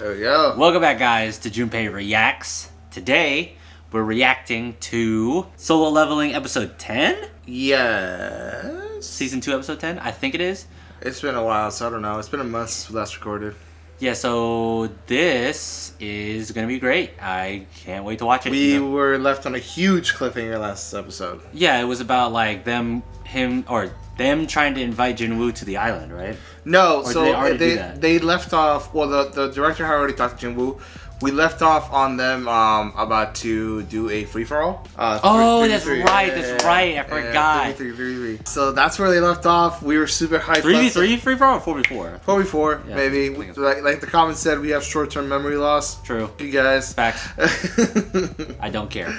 There we go. Welcome back, guys, to Junpei Reacts. Today, we're reacting to Solo Leveling episode 10? Yes. Season 2, episode 10? I think it is. It's been a while, so I don't know. It's been a month since we last recorded. Yeah, so this is going to be great. I can't wait to watch it. We were left on a huge cliffhanger last episode. Yeah, it was about like them trying to invite Jinwoo to the island, right? No, or so they left off. Well, the director had already talked to Jinwoo. We left off on them about to do a free for all. That's right. I forgot. 3v3. So that's where they left off. We were super hyped. 3v3 free for all or 4v4? 4v4, yeah, maybe. Like the comments said, we have short-term memory loss. True. You guys. Facts. I don't care.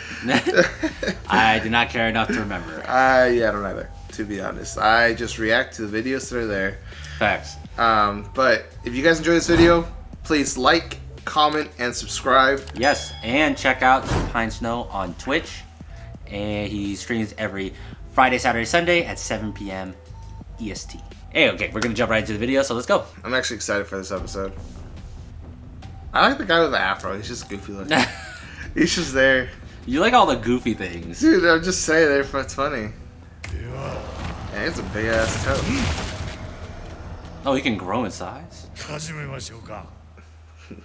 I do not care enough to remember. Yeah, I don't either. To be honest, I just react to the videos that are there. Facts. But if you guys enjoy this video, please like, comment, and subscribe. Yes, and check out Pine Snow on Twitch. And he streams every Friday, Saturday, Sunday at 7 p.m. EST. Hey, okay, we're gonna jump right into the video, so let's go. I'm actually excited for this episode. I like the guy with the afro. He's just goofy looking. He's just there. You like all the goofy things. Dude, I'm just saying, it's funny. Yeah, it's a big ass toe. Oh, he can grow in size?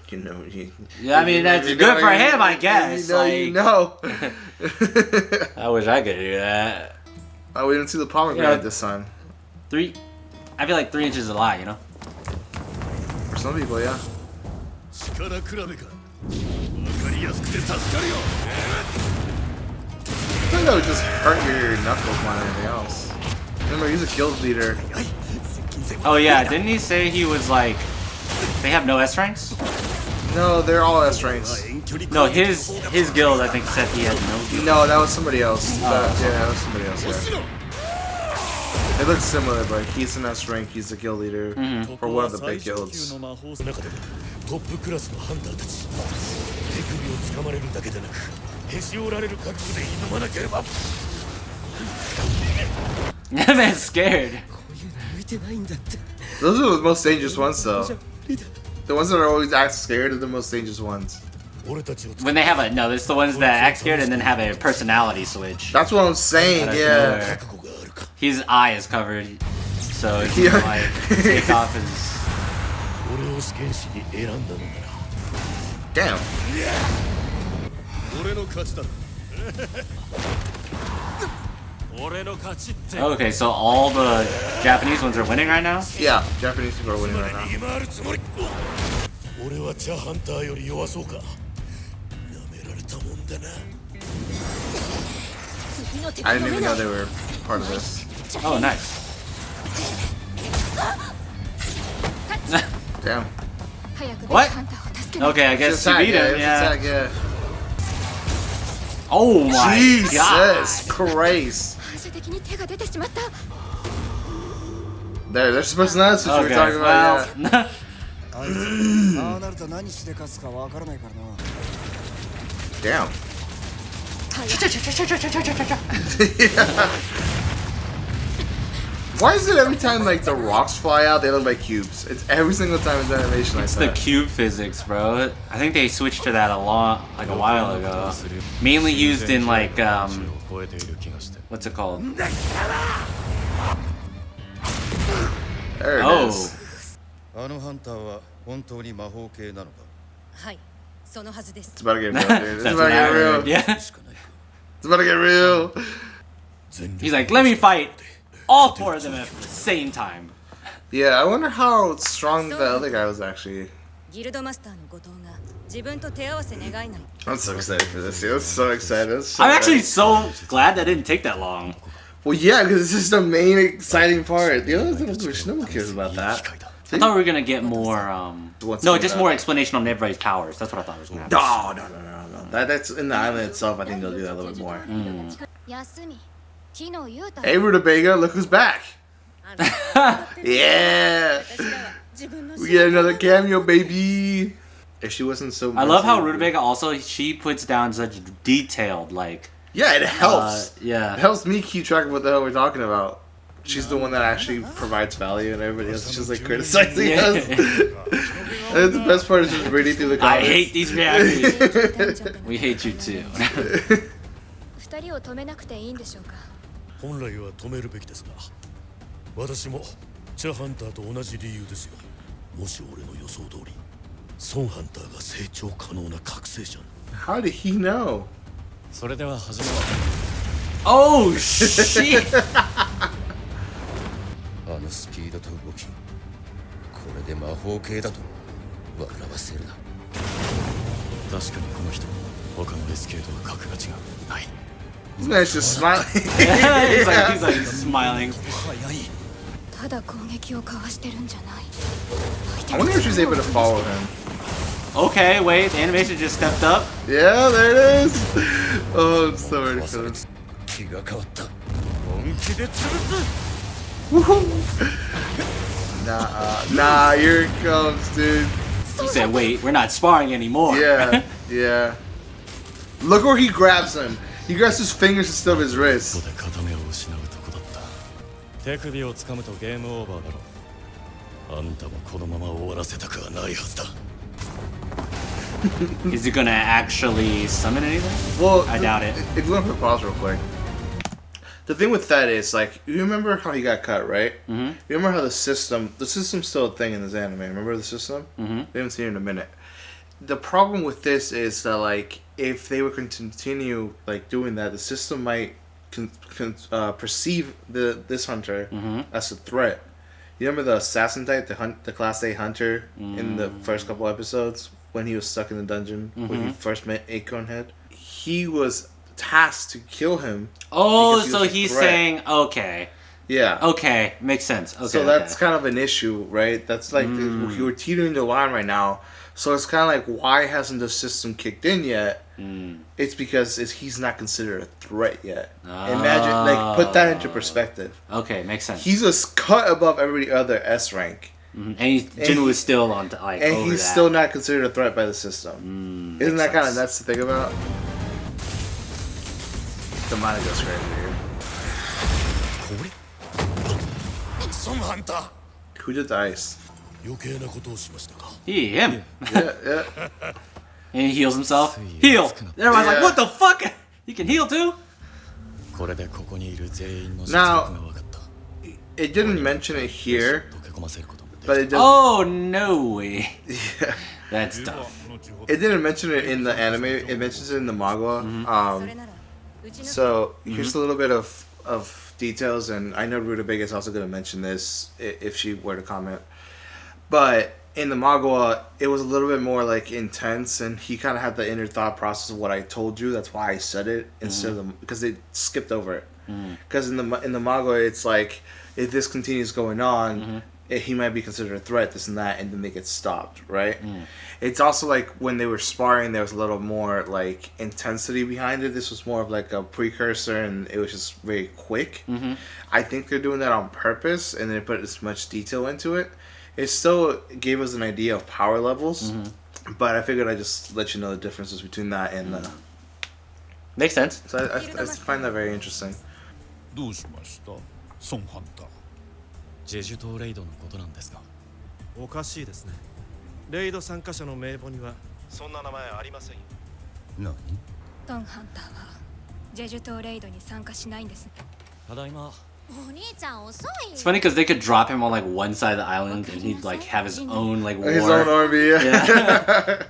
You know, yeah, I mean, that's good for him, I guess. You know. I wish I could do that. Oh, we didn't see the pomegranate this time. I feel like 3 inches is a lot, you know? For some people, yeah. I think that would just hurt your knuckles more than anything else. Remember, he's a guild leader. Oh yeah, didn't he say he was like... They have no S ranks? No, they're all S ranks. No, his guild, I think, said he had no guild. No, that was somebody else. Yeah, that was somebody else, yeah. They look similar, but he's an S rank, he's the guild leader for one of the big guilds. That man's scared. Those are the most dangerous ones, though. The ones that are always act scared are the most dangerous ones. When they have no, it's the ones that act scared and then have a personality switch. That's what I'm saying, yeah. His eye is covered, so he can like take off his... Damn. Okay, so all the Japanese ones are winning right now? Yeah, Japanese people are winning right now. I didn't even know they were part of this. Oh, nice. Damn. What? Okay, I guess she beat him, yeah. Oh my God. Jesus Christ. There's supposed to know that's what we're talking about. Yeah. Damn. Why is it every time like the rocks fly out, they look like cubes? It's every single time it's animation like that. It's the cube physics, bro. I think they switched to that a while ago. Mainly used in like what's it called? There it is. It's about to get real, dude. It's about to get real. Yeah. It's about to get real. He's like, let me fight all 4 of them at the same time. Yeah, I wonder how strong the other guy was actually. I'm so excited for this, dude. I'm so excited. I'm actually so glad that didn't take that long. Well, yeah, because this is the main exciting part. The other thing is no one cares about that. I thought we were gonna get more. More explanation on everybody's powers. That's what I thought was gonna happen. No. That's in the island itself. I think they'll do that a little bit more. Hey, Rutabaga, look who's back! Yeah, we get another cameo, baby. If she wasn't so, I love how Rutabaga also she puts down such detailed like. Yeah, it helps. Yeah, it helps me keep track of what the hell we're talking about. she's the one that actually provides value, and everybody else is just like criticizing Yeah. us. And the best part is just reading through the I comments. hate these reactions. We hate you too. 二人を止めなくていいんでしょうか。本来は止めるべきですが、私もチャハンターと同じ理由ですよ。もし俺の予想通り、ソンハンターが成長可能な覚醒者。 How did he know? それでは始め Oh shit! あのスピードと動き、これで魔法系だと笑わせるな。確かにこの人、他の SK とは格が違う。ない。 This man's just smiling. he's like smiling. ただ攻撃をかわしてるんじゃない。 I wonder if she's able to follow him. Okay, wait, the animation just stepped up. Yeah, there it is. Oh, I'm so ready for this. 気が変わった。本気で潰す。 Nah, here it comes, dude. He said, wait, we're not sparring anymore. Yeah, yeah. Look where he grabs him. He grabs his fingers instead of his こ wrists. こで片目を失うとこだった。手首を掴むとゲームオーバーだろ。あんたもこのまま終わらせたくはないはずだ。 Is he gonna actually summon anything? Well, I doubt it. If you want to pause real quick. The thing with that is, like, you remember how he got cut, right? Mm-hmm. You remember how the system's still a thing in this anime. Remember the system? Mm-hmm. We haven't seen it in a minute. The problem with this is that, like, if they were to continue, like, doing that, the system might perceive this hunter as a threat. You remember the assassin type, the Class A hunter in the first couple episodes when he was stuck in the dungeon when he first met Acorn Head? He was tasked to kill him. Oh, because he so was a he's threat. saying, okay. Yeah. Okay, makes sense. Okay, So that's okay. kind of an issue, right? That's like we're teetering the line right now. So it's kind of like, why hasn't the system kicked in yet? It's because he's not considered a threat yet. Imagine, like, put that into perspective. Okay, makes sense. He's just cut above every other S rank. And Jinwoo is still on, like, And over he's that. still not considered a threat by the system. Isn't that kind of nuts to think about? The manga goes crazy here. ソンハンター。 Who did the ice? 余計なことをしましたか。 Him. Yeah, yeah. And he heals himself. Heal! Everyone's like, Yeah. what the fuck? He can heal too? これでここにいる全員の実力 Now, が分かった。 It didn't mention it here, 溶け込ませることもできた。 but it does. Oh, no way. Yeah. That's tough. It didn't mention it in the anime. It mentions it in the manga. それならうちの So here's a little bit of details, and I know Rutabaga is also going to mention this if she were to comment. But in the manga, it was a little bit more like intense, and he kind of had the inner thought process of what I told you. That's why I said it instead of because they skipped over it. Because in the manga, it's like if this continues going on, he might be considered a threat, this and that, and then they get stopped, right? It's also like when they were sparring, there was a little more like intensity behind it. This was more of like a precursor, and it was just very quick. I think they're doing that on purpose, and they put as much detail into it. It still gave us an idea of power levels, but I figured I'd just let you know the differences between that and the. Makes sense. So I find that very interesting. どうしましたソンハンター。ジェジュ島レイドのことなんですが。おかしいですね。レイド参加者の名簿にはそんな名前ありませんよ。何？トンハンターはジェジュ島レイドに参加しないんですね。ただいま。お兄ちゃん遅い。 It's funny because they could drop him on like one side of the island and he'd like have his own like war. His own army, yeah.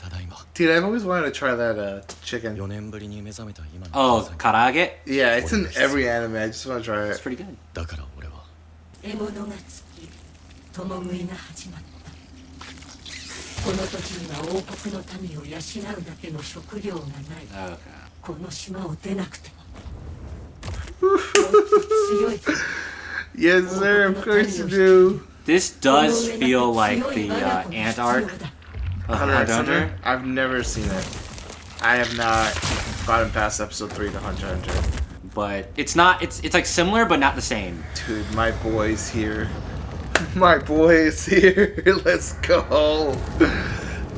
ただいま。 Dude, I've always wanted to try that chicken. 4年ぶりに目覚めた今の。 Oh, karage? Yeah, it's in every anime. I just want to try It's it. pretty good. だから俺は。獲物が尽き共食いが始まった。この時には王国の民を養うだけの食料がない。 Okay. この島を出なくても。強い。 Yes, sir. Of course you do. This does feel like the ant arc of Hunter Hunter x x Hunter. Hunter. I've never seen it. I have not gotten past episode 3 to Hunter x Hunter. But it's not, it's like similar but not the same. Dude, my boy's here. My boy is here. Let's go.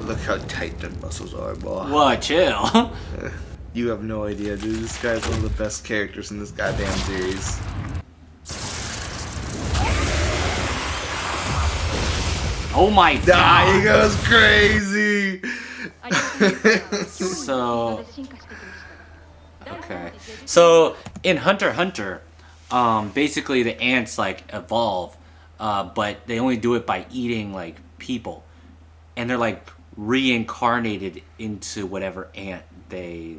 Look how tight the muscles are, boy. What, chill. You have no idea, dude. This guy's one of the best characters in this goddamn series. Oh my Nah, he god. goes crazy. So okay. So in Hunter x Hunter, basically the ants like evolve, but they only do it by eating like people, and they're like reincarnated into whatever ant they.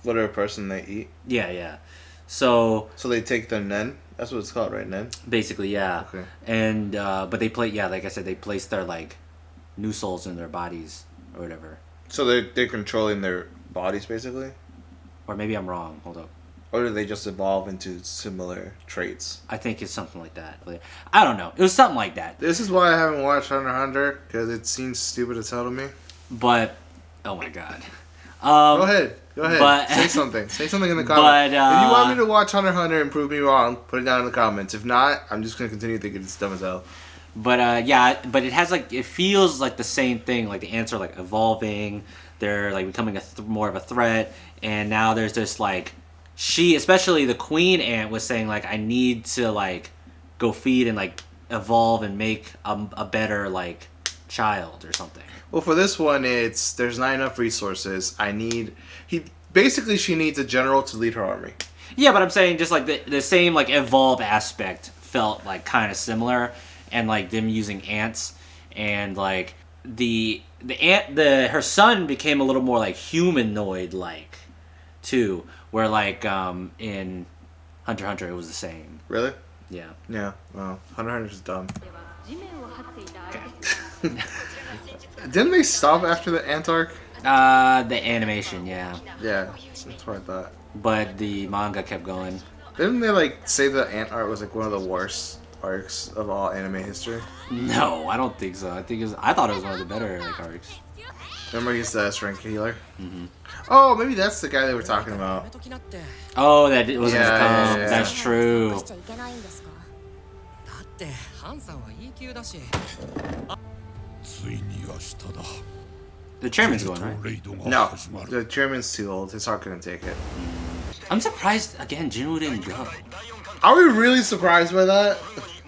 Whatever person they eat. Yeah. So they take their nen. That's what it's called, right? Nen. basically, yeah. Okay. And but they play, yeah, like I said, they place their like new souls in their bodies or whatever. So they're controlling their bodies basically, Or maybe I'm wrong. Hold up. or do they just evolve into similar traits? I think it's something like that. I don't know. It was something like that. This is why I haven't watched Hunter x Hunter, because it seems stupid as hell to me. But oh my god. Go ahead. but- Say something. Say something in the But, comments. If you want me to watch Hunter x Hunter and prove me wrong, put it down in the comments. If not, I'm just gonna continue thinking it's dumb as hell. But yeah, but it has like, it feels like the same thing. Like the ants are like evolving. They're like becoming more of a threat. And now there's this like, especially the queen ant was saying like, I need to like go feed and like evolve and make a better like child or something. Well, for this one, there's not enough resources. She needs a general to lead her army. Yeah, but I'm saying just like the same like evolve aspect felt like kind of similar, and like them using ants, and like the ant her son became a little more like humanoid like too, where like in Hunter x Hunter it was the same. Really? Yeah. Yeah. Well, Hunter x Hunter is dumb. Didn't they stop after the ant arc? The animation, yeah, Yeah, that's what I thought. but the manga kept going. Didn't they like say the ant arc was like one of the worst arcs of all anime history? No, I don't think so. I thought it was one of the better like arcs. Remember he's the S-rank healer? Mm-hmm. Oh, maybe that's the guy they were talking about. Oh, that wasn't his Yeah, comb. yeah. That's true. ってハンさんは E 級だしついに明日だ The chairman's going, right? レイドが No, 始まる the chairman's too old. His heart couldn't take it. I'm surprised again. Jinwoo didn't go. Are we really surprised by that?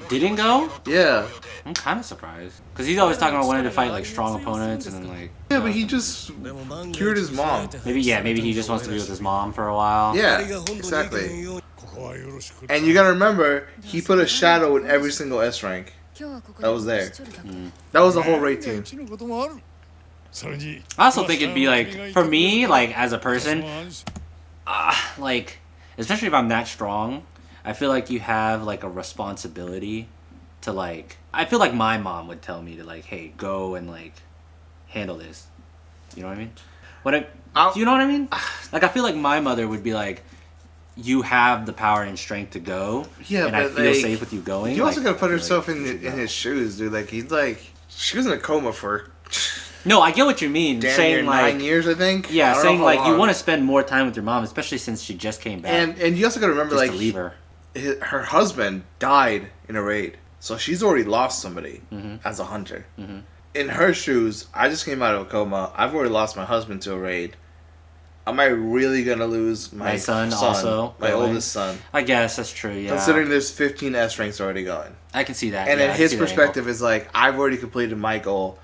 Didn't go? Yeah. I'm kind of surprised because he's always talking about wanting to fight like strong opponents, and then like Yeah, but he just cured his mom. maybe he just wants to be with his mom for a while. Yeah, exactly. ここはよろしく And you gotta remember, he put a shadow in every single S rank. 今日はここ That was there. 一人だけ That was the whole raid team. うちのこともあるそれに I also think it'd be like for me, like as a person, like especially if I'm that strong, I feel like you have like a responsibility to like. I feel like my mom would tell me to like, hey, go and like handle this. You know what I mean? Do you know what I mean? Like I feel like my mother would be like, you have the power and strength to go, Yeah, and I but, feel like, safe with you going. You also like, gotta put I feel herself like in you should go. his shoes, dude. Like, he's like, she was in a coma for No, I get what you mean. damn near saying like 9 years, I think. Yeah, I don't saying know how like you long. want to spend more time with your mom, especially since she just came back. And you also gotta remember, just like, to leave her. her husband died in a raid, so she's already lost somebody Mm-hmm. as a hunter. In her shoes, I just came out of a coma. I've already lost my husband to a raid. Am I really gonna lose my son also my going? oldest son? I guess that's true. Yeah, Considering there's 15 S ranks already going, I can see that. and yeah, then I his see that perspective is like, I've already completed my goal.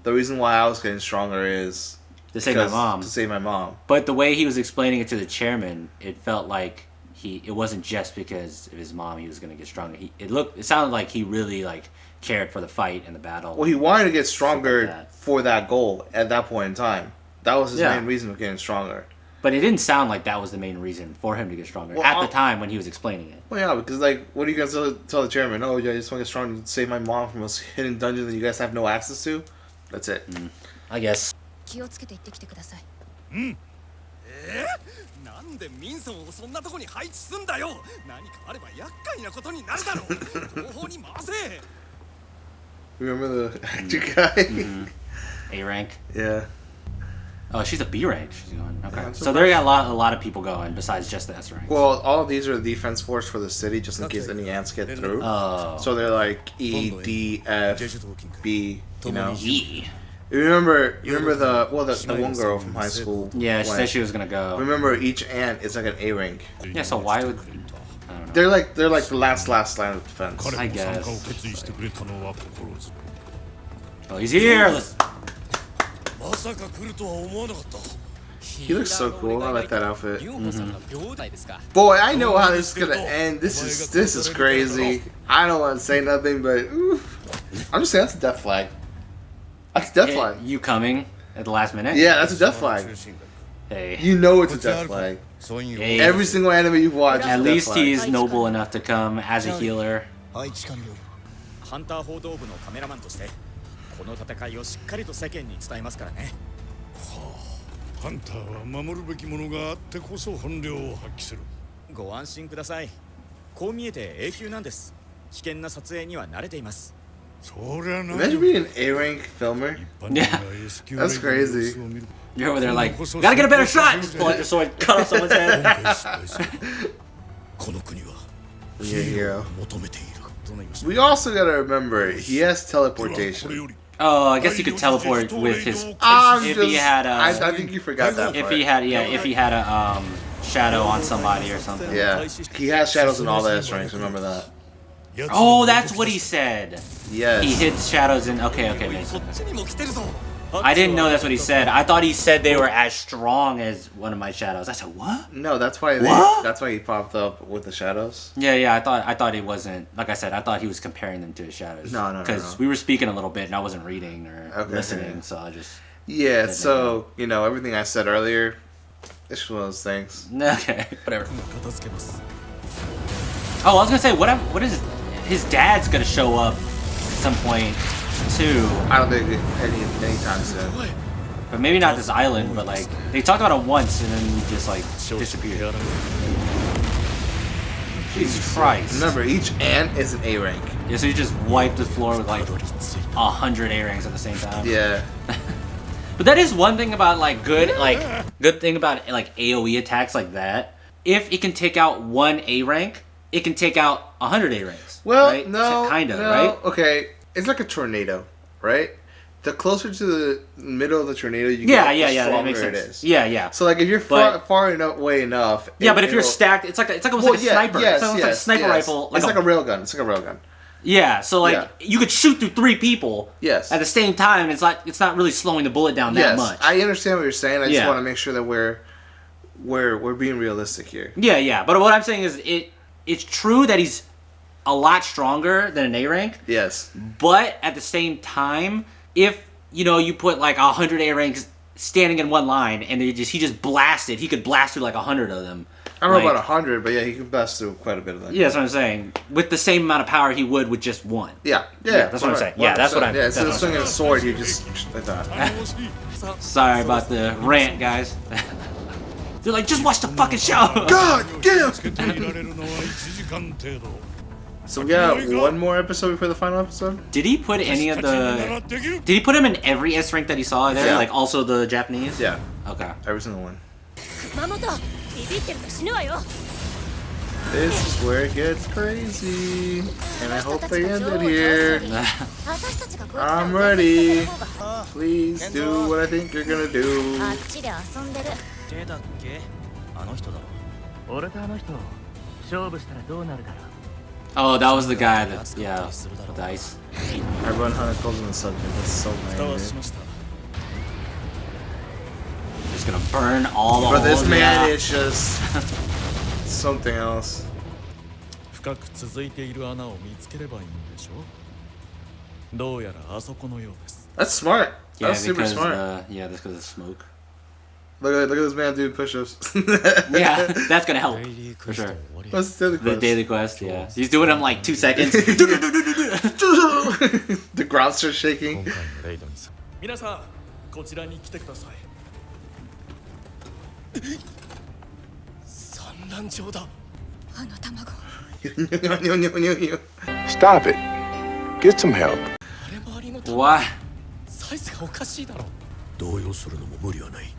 The reason why I was getting stronger is angle. To save my because- mom. To save my mom. But the way he was explaining it to the chairman, it felt like it wasn't just because of his mom he was gonna get stronger. It sounded like he really like cared for the fight and the battle. Well, he wanted to get stronger that. for that goal at that point in time. That was his Yeah. main reason for getting stronger. But it didn't sound like that was the main reason for him to get stronger Well, at the I'll- time when he was explaining it. Well, yeah, because like, what are you gonna tell the chairman? Oh, yeah, I just want to get strong to save my mom from a hidden dungeon that you guys have no access to. That's it. I guess. 気をつけて行ってきてくださいなんでミンソンをそんなとこに配置すんだよ何かあれば厄介なことになるだろう後方に回せ Remember the actor guy? A rank. Yeah. Oh, she's a B rank. She's going. Okay. I'm So there got a lot of people going besides just the S rank. Well, all of these are the defense force for the city, just in case any ants get through. Oh. So they're like E, D, F, B. You know. E. You remember the one girl from high school. Yeah, she went. said she was gonna go. Remember, each ant is like an A rank. Yeah. So why would? I don't know. They're like the last line of defense. 彼 I も guess. 参加を決意してくれたのは心強い Oh, he's here. Let's... まさか来るとは思わなかった He looks so cool. I like that outfit. Boy, I know how this is gonna end. This is crazy. I don't want to say nothing, but I'm just saying that's a death flag. That's a death flag. You coming at the last minute? Yeah, that's a death flag. Hey. You know it's a death flag. Hey. Every single anime you've watched. At least flag. he's noble enough to come as a healer. ハンター報道部のカメラマンとしてこの戦いをしっかりと世間に伝えますからね。ハンターは守るべきものがあってこそ本領を発揮する。ご安心ください。こう見えて永久なんです。危険な撮影には慣れています。そりゃな。 Imagine being an A-rank filmer. Yeah. That's crazy. You're over there like, gotta get a better shot! Just pull out your sword, cut off someone's head. この国は Be a hero. 求めている。 We also gotta remember he has teleportation. Oh, I guess he could teleport with his... If he had a... I think you forgot that If part. he had, yeah, if he had a shadow on somebody or something. Yeah, he has shadows in all the S ranks. Remember that. Oh, that's what he said. Yes. He hits shadows in. Okay, makes sense. I didn't know that's what he said. I thought he said they were as strong as one of my shadows. I said, what? No, that's why. What? That's why he popped up with the shadows. Yeah. I thought he wasn't. Like I said, I thought he was comparing them to his shadows. No. Because we were speaking a little bit, and I wasn't reading or listening, so I just. Yeah. So everything I said earlier, it's one of those things. Okay, whatever. Oh, I was gonna say, what is his dad's gonna show up at some point too? I don't think anytime soon. But maybe not this island, but like they talked about it once and then he just like disappeared. Jesus Christ! Remember, each ant is an A rank. Yeah, so you just wiped the floor with like 100 A ranks at the same time. Yeah. But that is one thing about like good thing about like AOE attacks like that. If it can take out one A rank, it can take out 100 A ranks. Well, right? no, kinda, no. right? Okay, it's like a tornado, right? The closer to the middle of the tornado you Yeah, get, the that stronger makes it sense. is. Yeah. So like if you're far enough away enough. Yeah, but if you're stacked, it's almost like a sniper. Yes, it's almost like a sniper rifle. It's like a railgun. It's like a railgun. Yeah, so like you could shoot through 3 people. Yes. At the same time, it's not really slowing the bullet down that much. I understand what you're saying. I just want to make sure that we're being realistic here. Yeah. But what I'm saying is it's true that he's a lot stronger than an A rank. Yes. But at the same time, if you put like 100 A ranks standing in one line and he just blasted, he could blast through like 100 of them. I don't know about 100, but yeah, he can blast through quite a bit of them. Yeah, that's what I'm saying. With the same amount of power he would with just one. Yeah, that's what I'm saying. Yeah, that's what I'm. Yeah, instead of swinging a sword, you just like that. Sorry about the rant, guys. They're like, just watch the fucking show. God damn! So we got one more episode before the final episode. Did he put any of the? Did he put him in every S rank that he saw there? Yeah. Like also the Japanese? Yeah. Okay. Every single one. This is where it gets crazy, and I hope they end it here. I'm ready. Please do what I think you're gonna do. Oh, that was the guy that with the ice. Everyone calls on the subject. That's so lame. Just gonna burn all the But this holes, man yeah. is just something else. 深く続いている穴を見つければいいんでしょう。どうやらあそこのようです。 That's smart. Yeah, That's super because smart. that's because of the smoke. Look at this man do push-ups. Yeah, that's gonna help for sure. What's the daily The quest? daily quest, yeah. He's doing them like 2 seconds. The ground starts shaking. 皆さん、こちらに来てください。産卵場だ。あの卵。 Stop it. Get some help. What? サイズがおかしいだろ。動揺するのも無理はない。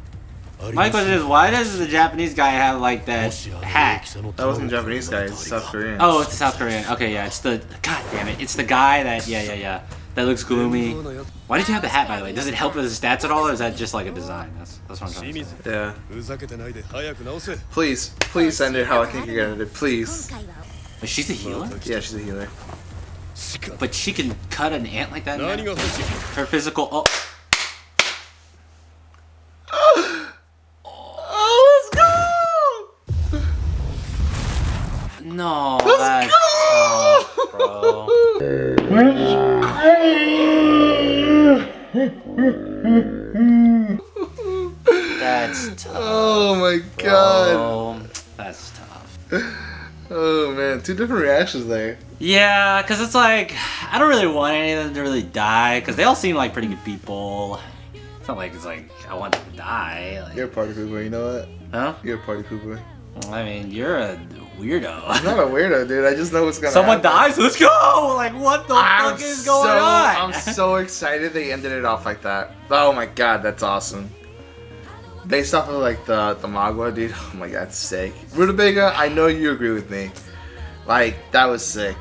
My question is, why does the Japanese guy have like that hat? That wasn't Japanese guy, it's South Korean. Oh, it's the South Korean. Okay, yeah, it's the. God damn it. It's the guy that. Yeah. That looks gloomy. Why did you have the hat, by the way? Does it help with his stats at all, or is that just like a design? That's what I'm trying to say. Yeah. ふざけてないで早く直せ。 Please, please send it how I think you're gonna do. Please. Wait, she's a healer? Yeah, she's a healer. But she can cut an ant like that. 何が欲しい Her physical. Oh. No, that's tough, bro. That's tough. Oh my god. Bro. That's tough. Oh man, two different reactions there. Yeah, because it's like, I don't really want any of them to really die, because they all seem like pretty good people. It's not like it's like, I want them to die. Like, You're a party pooper, you know what? huh? You're a party pooper. I mean, you're a weirdo. I'm not a weirdo, dude. I just know what's gonna Someone happen. dies, let's go! Like, what the fuck is going on? I'm so excited they ended it off like that. Oh my god, that's awesome. Based off of like the manga, dude. Oh my god, sick. Rutabaga, I know you agree with me. Like, that was sick.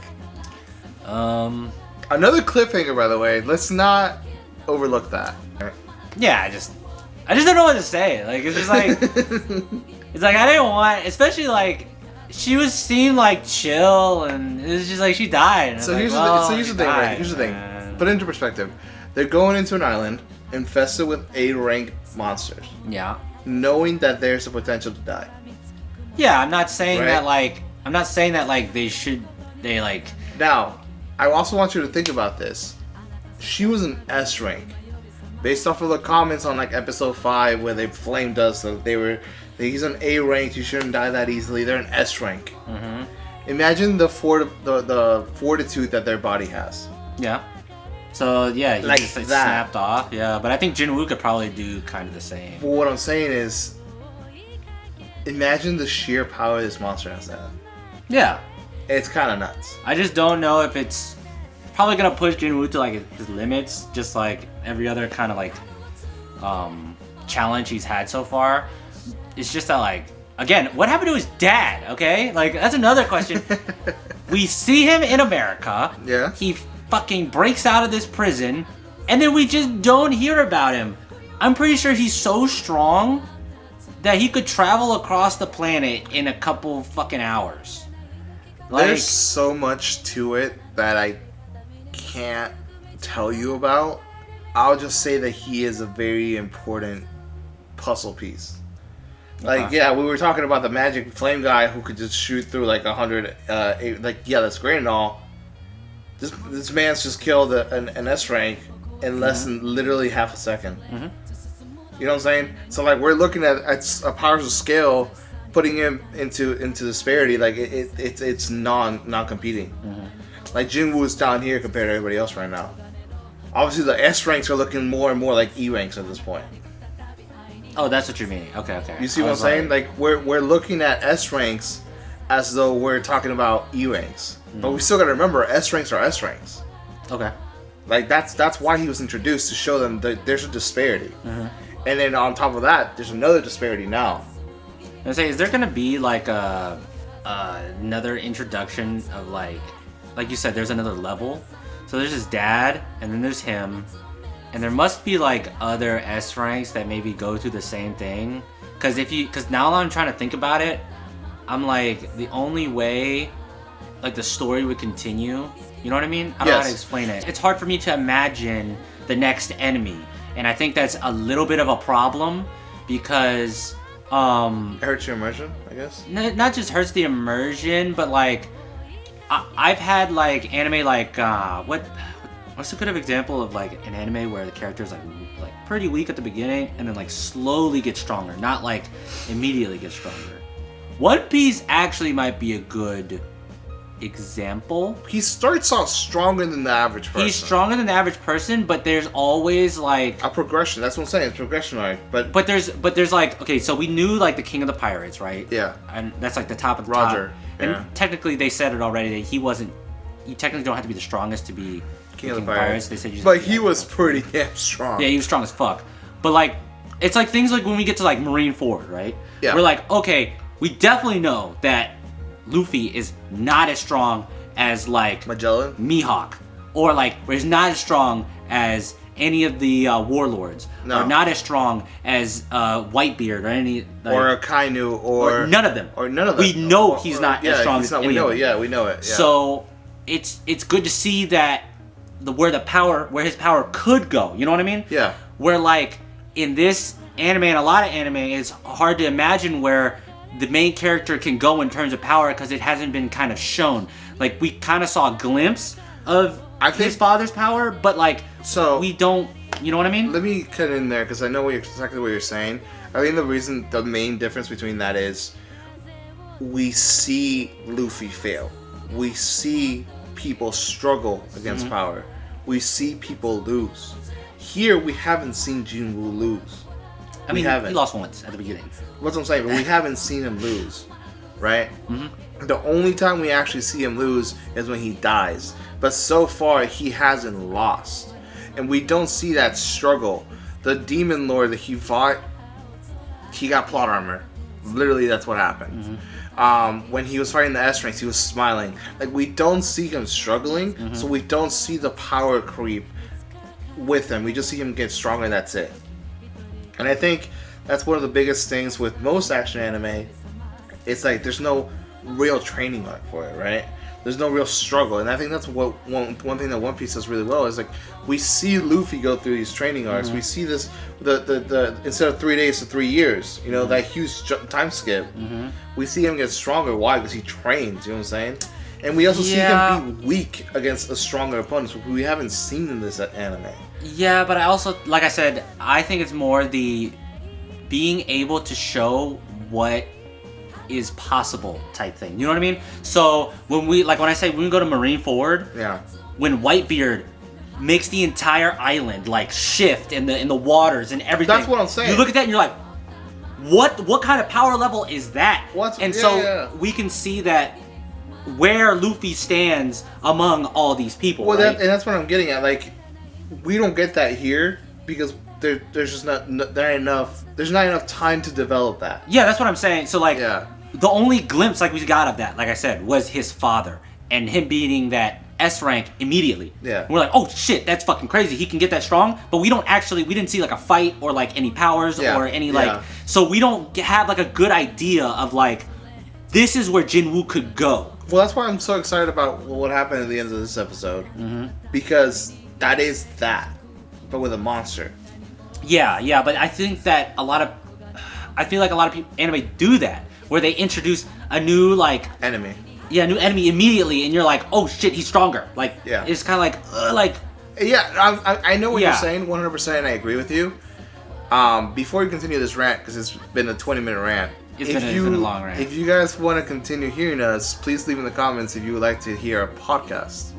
Another cliffhanger, by the way. Let's not overlook that. Yeah, I just don't know what to say. Like, it's just like, it's like I didn't want, especially like, she seemed like chill, and it's just like she died. And So it's here's like, the well, so here's she the thing, died, right? Here's the thing. man. Put it into perspective. They're going into an island infested with A-rank monsters, Yeah. knowing that there's a potential to die. Yeah, I'm not saying Right. that like, I'm not saying that like they like. Now, I also want you to think about this. She was an S rank. Based off of the comments on like episode 5 where they flamed us, so he's an A rank, you shouldn't die that easily. They're an S rank. Mm-hmm. Imagine the fortitude that their body has. Yeah. So yeah, he Like just like, that. snapped off. Yeah, but I think Jinwoo could probably do kind of the same. But what I'm saying is, imagine the sheer power this monster has to have. Yeah. It's kind of nuts. I just don't know if it's probably gonna push Jinwoo to like his limits, just like every other kind of like challenge he's had so far. It's just that like, again, what happened to his dad? Okay, like that's another question. We see him in America. Yeah. He fucking breaks out of this prison, and then we just don't hear about him. I'm pretty sure he's so strong that he could travel across the planet in a couple fucking hours. Like, There's so much to it that I can't tell you about. I'll just say that he is a very important puzzle piece. Like, Okay. yeah, we were talking about the magic flame guy who could just shoot through like 100. Like, yeah, that's great and all. This man's just killed an S rank in less than literally half a second. Mhm. You know what I'm saying? So like, we're looking at a powerful scale, putting him into disparity. Like it's non-competing. Like Jinwoo's down here compared to everybody else right now. Obviously, the S ranks are looking more and more like E ranks at this point. oh, that's what you mean. Okay, okay. You see I what I'm was saying? Like we're looking at S ranks as though we're talking about E ranks, but we still got to remember S ranks are S ranks. okay. Like that's why he was introduced, to show them that there's a disparity. And then on top of that, there's another disparity now. I say, is there gonna be like another introduction of like you said, there's another level. So there's his dad, and then there's him, and there must be like other S ranks that maybe go through the same thing. Because now I'm trying to think about it, I'm like, the only way like the story would continue. You know what I mean? I don't know how to Yes. explain it. It's hard for me to imagine the next enemy, and I think that's a little bit of a problem because It hurts your immersion, I guess. not just hurts the immersion, but like I've had like anime like what's a good example of like an anime where the character is like pretty weak at the beginning and then like slowly gets stronger, not like immediately gets stronger. One Piece actually might be a good example. He starts off stronger than the average person. He's stronger than the average person, but there's always like A progression. That's what I'm saying. It's progression arc. But there's like, okay, so we knew like the King of the Pirates, right? yeah, And that's like the top of the Roger, top. yeah. And technically they said it already that you technically don't have to be the strongest to be King of the Pirates. They said you just but have to be he that was good. pretty damn strong. Yeah, he was strong as fuck. But like, it's like things like when we get to like Marine Ford, right? Yeah. We're like, okay, we definitely know that Luffy is not as strong as like Magellan. Mihawk, or like where he's not as strong as any of the warlords, No. or not as strong as Whitebeard or any like, Or a Kainu, or none of them. Or none of them. We know he's not as strong he's as not, any we know of it. them. Yeah, we know it. Yeah. So it's good to see that where his power could go. You know what I mean? Yeah. Where like in this anime and a lot of anime, it's hard to imagine where the main character can go in terms of power because it hasn't been kind of shown. Like we kind of saw a glimpse of his father's power, but like we don't. You know what I mean? Let me cut in there because I know exactly what you're saying. I think the main difference between that is we see Luffy fail. We see people struggle against power. We see people lose. Here, we haven't seen Jinwoo lose. I mean, he lost once at the beginning. That's what I'm saying, but we haven't seen him lose, right? Mm-hmm. The only time we actually see him lose is when he dies. But so far, he hasn't lost. And we don't see that struggle. The Demon Lord that he fought, he got plot armor. Literally, that's what happened. Mm-hmm. When he was fighting the S ranks, he was smiling. Like, we don't see him struggling, so we don't see the power creep with him. We just see him get stronger, and that's it. And I think that's one of the biggest things with most action anime. It's like there's no real training arc for it, right? There's no real struggle, and I think that's what one thing that One Piece does really well is like we see Luffy go through these training arcs. We see this the instead of 3 days to 3 years, you know, that huge time skip. We see him get stronger. Why? Because he trains. You know what I'm saying? And we also see him be weak against a stronger opponent, which we haven't seen in this anime. Yeah, but I also, like I said, I think it's more the being able to show what is possible type thing. You know what I mean? So when I say when we go to Marineford, when Whitebeard makes the entire island like shift in the waters and everything. That's what I'm saying. You look at that and you're like, what kind of power level is that? We can see that where Luffy stands among all these people. Well, right? and that's what I'm getting at. Like, we don't get that here because there's just not enough. There's not enough time to develop that. Yeah, that's what I'm saying. So like, the only glimpse like we got of that, like I said, was his father and him beating that S rank immediately. Yeah, we're like, oh shit, that's fucking crazy. He can get that strong, but we didn't see like a fight or like any powers or any like. So we don't have like a good idea of like, this is where Jinwoo could go. Well, that's why I'm so excited about what happened at the end of this episode, because that is that, but with a monster. Yeah, but I think that I feel like a lot of people anime do that, where they introduce a new like enemy. Yeah, new enemy immediately, and you're like, oh shit, he's stronger. Like, it's kind of like. Yeah, I know what you're saying, 100%, and I agree with you. Before you continue this rant, because it's been a 20-minute rant. It's been a long rant. If you guys want to continue hearing us, please leave in the comments if you would like to hear a podcast.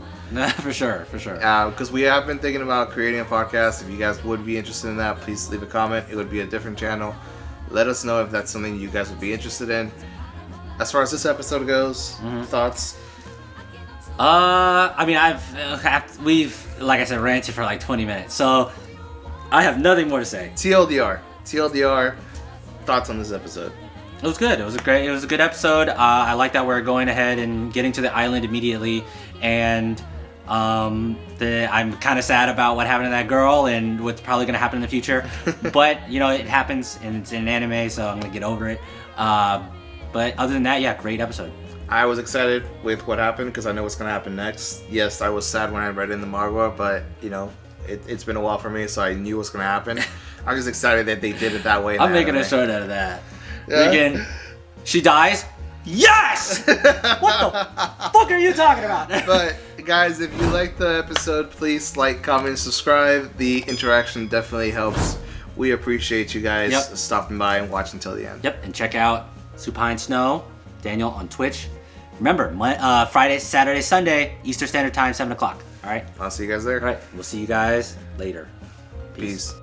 For sure. Because we have been thinking about creating a podcast. If you guys would be interested in that, please leave a comment. It would be a different channel. Let us know if that's something you guys would be interested in. As far as this episode goes, thoughts? I mean, we've, like I said, ranted for like 20 minutes, so I have nothing more to say. TLDR, thoughts on this episode? It was good. It was a good episode. I like that we're going ahead and getting to the island immediately, and I'm kind of sad about what happened to that girl and what's probably going to happen in the future. But you know, it happens, and it's in anime, so I'm gonna get over it. But other than that, great episode. I was excited with what happened because I know what's going to happen next. Yes, I was sad when I read it in the manga, but you know, it's been a while for me, so I knew what's going to happen. I'm just excited that they did it that way. I'm making a short out of that. Again, she dies. Yes! What the fuck are you talking about? But guys, if you liked the episode, please like, comment, subscribe. The interaction definitely helps. We appreciate you guys stopping by and watching until the end. Yep, and check out Supine Snow, Daniel on Twitch. Remember, Friday, Saturday, Sunday, Eastern Standard Time, 7 o'clock. All right? I'll see you guys there. All right, we'll see you guys later. Peace.